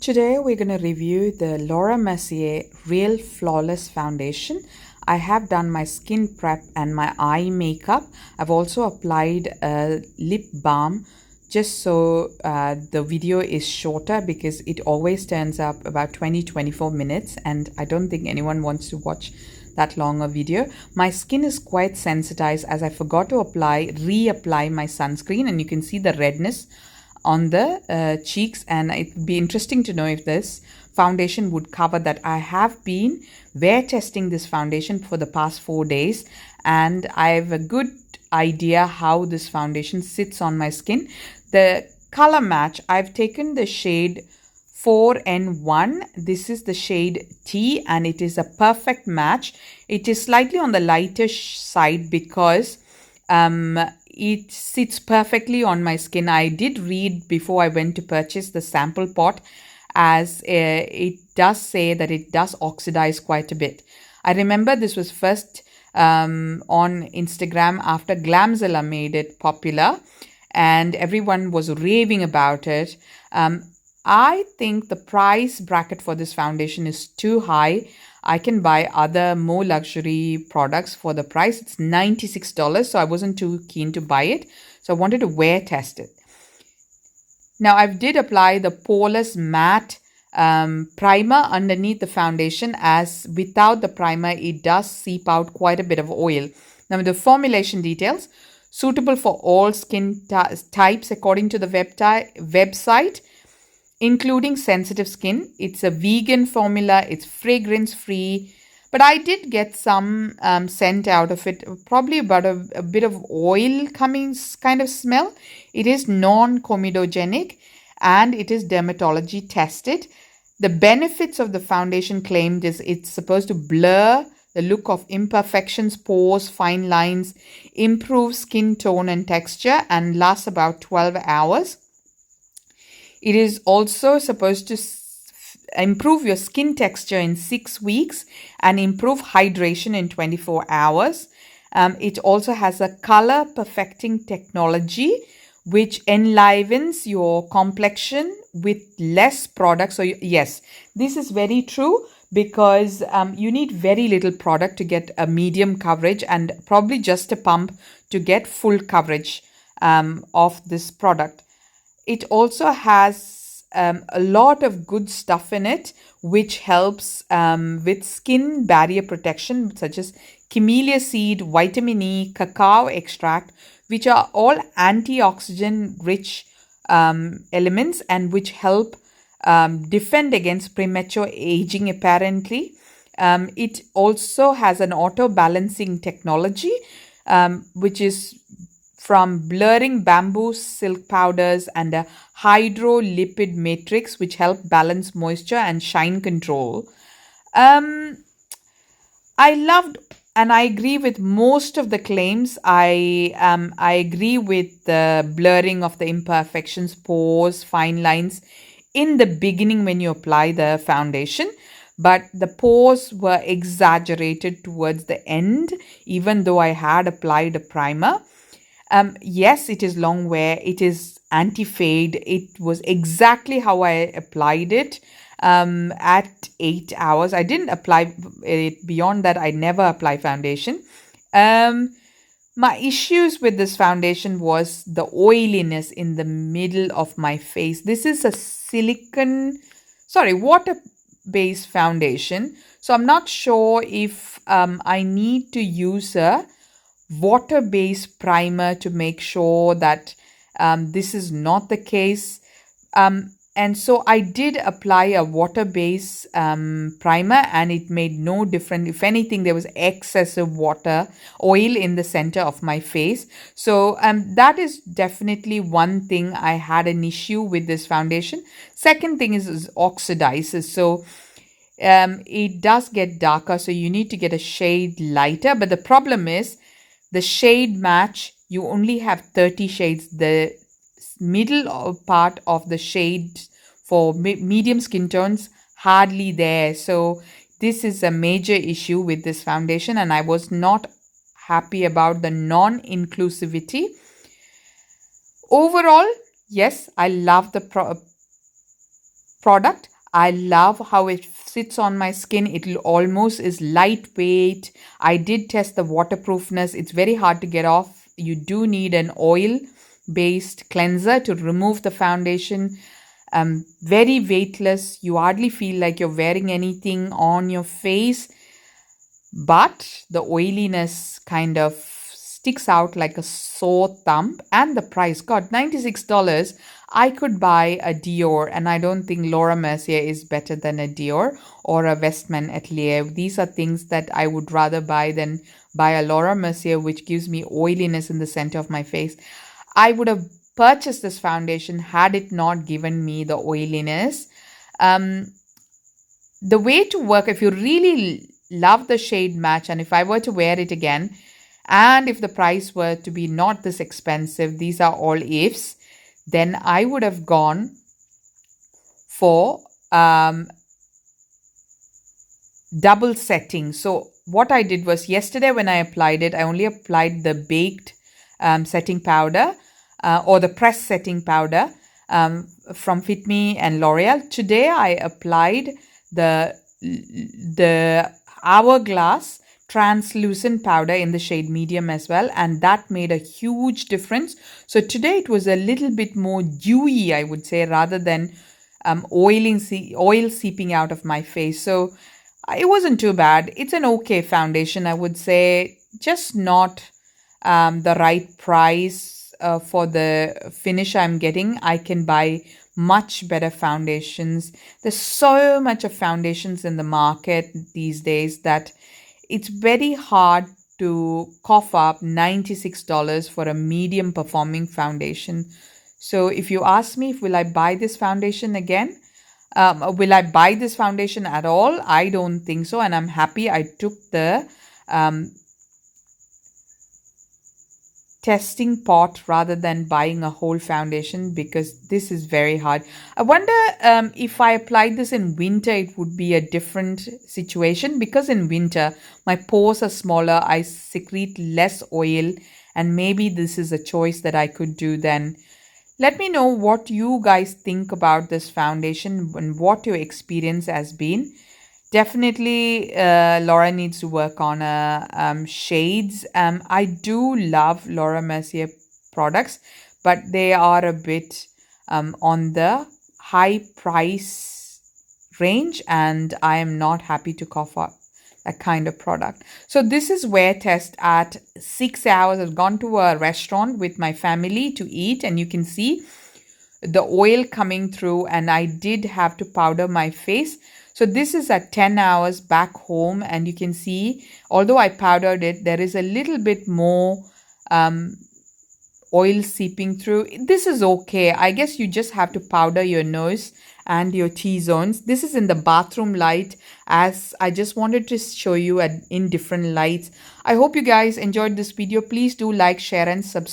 Today we're going to review the Laura Mercier Real Flawless Foundation. I have done my skin prep and my eye makeup. I've also applied a lip balm just so the video is shorter because it always turns up about 20-24 minutes and I don't think anyone wants to watch that long a video. My skin is quite sensitized as I forgot to reapply my sunscreen, and you can see the redness on the cheeks, and it would be interesting to know if this foundation would cover that. I have been wear testing this foundation for the past 4 days and I have a good idea how this foundation sits on my skin. The color match, I've taken the shade 4N1. This is the shade T and it is a perfect match. It is slightly on the lighter side because it sits perfectly on my skin. I did read before I went to purchase the sample pot, as it does say that it does oxidize quite a bit. I remember this was first on Instagram after Glamzilla made it popular and everyone was raving about it. I think the price bracket for this foundation is too high. I can buy other more luxury products for the price. It's $96, so I wasn't too keen to buy it. So I wanted to wear test it. Now I did apply the poreless matte primer underneath the foundation, as without the primer it does seep out quite a bit of oil. Now the formulation details, suitable for all skin types according to the website, including sensitive skin. It's a vegan formula. It's fragrance free, but I did get some scent out of it, probably about a bit of oil coming kind of smell. It is non-comedogenic and it is dermatology tested. The benefits of the foundation claimed is it's supposed to blur the look of imperfections, pores, fine lines, improve skin tone and texture, and lasts about 12 hours. It is also supposed to improve your skin texture in 6 weeks and improve hydration in 24 hours. It also has a color perfecting technology which enlivens your complexion with less product. So yes, this is very true because you need very little product to get a medium coverage and probably just a pump to get full coverage of this product. It also has a lot of good stuff in it, which helps with skin barrier protection, such as camellia seed, vitamin E, cacao extract, which are all antioxidant rich elements and which help defend against premature aging apparently. It also has an auto balancing technology, which is from blurring bamboo silk powders and a hydrolipid matrix which help balance moisture and shine control. I loved and I agree with most of the claims. I agree with the blurring of the imperfections, pores, fine lines in the beginning when you apply the foundation. But the pores were exaggerated towards the end, even though I had applied a primer. Yes, it is long wear. It is anti-fade. It was exactly how I applied it at 8 hours. I didn't apply it beyond that. I never apply foundation. My issues with this foundation was the oiliness in the middle of my face. This is a water-based foundation. So I'm not sure if I need to use a water-based primer to make sure that this is not the case. And so I did apply a water-based primer and it made no difference. If anything, there was excessive oil in the center of my face. So that is definitely one thing I had an issue with this foundation. Second thing is oxidizes. So it does get darker. So you need to get a shade lighter. But the problem is the shade match, you only have 30 shades. The middle part of the shade for medium skin tones hardly there. So this is a major issue with this foundation and I was not happy about the non-inclusivity. Overall, yes, I love the product. I love how it sits on my skin. It almost is lightweight. I did test the waterproofness. It's very hard to get off. You do need an oil based cleanser to remove the foundation. Very weightless. You hardly feel like you're wearing anything on your face, but the oiliness kind of sticks out like a sore thumb. And the price, God, $96. I could buy a Dior, and I don't think Laura Mercier is better than a Dior or a Westman Atelier. These are things that I would rather buy than buy a Laura Mercier, which gives me oiliness in the center of my face. I would have purchased this foundation had it not given me the oiliness. The way to work, if you really love the shade match, and if I were to wear it again, and if the price were to be not this expensive, these are all ifs, then I would have gone for double setting. So what I did was, yesterday when I applied it, I only applied the baked setting powder or the pressed setting powder from Fit Me and L'Oreal. Today I applied the Hourglass translucent powder in the shade medium as well, and that made a huge difference. So today it was a little bit more dewy, I would say, rather than oil seeping out of my face. So it wasn't too bad. It's an okay foundation, I would say, just not the right price for the finish I'm getting. I can buy much better foundations. There's so much of foundations in the market these days that it's very hard to cough up $96 for a medium performing foundation. So if you ask me, will I buy this foundation again? Will I buy this foundation at all? I don't think so. And I'm happy I took the testing pot rather than buying a whole foundation, because this is very hard. I wonder if I applied this in winter, it would be a different situation, because in winter my pores are smaller, I secrete less oil, and maybe this is a choice that I could do then. Let me know what you guys think about this foundation and what your experience has been. Definitely, Laura needs to work on shades. I do love Laura Mercier products, but they are a bit on the high price range, and I am not happy to cough up that kind of product. So this is wear test at 6 hours. I've gone to a restaurant with my family to eat, and you can see the oil coming through, and I did have to powder my face. So this is at 10 hours back home, and you can see, although I powdered it, there is a little bit more oil seeping through. This is okay. I guess you just have to powder your nose and your T-zones. This is in the bathroom light, as I just wanted to show you in different lights. I hope you guys enjoyed this video. Please do like, share and subscribe.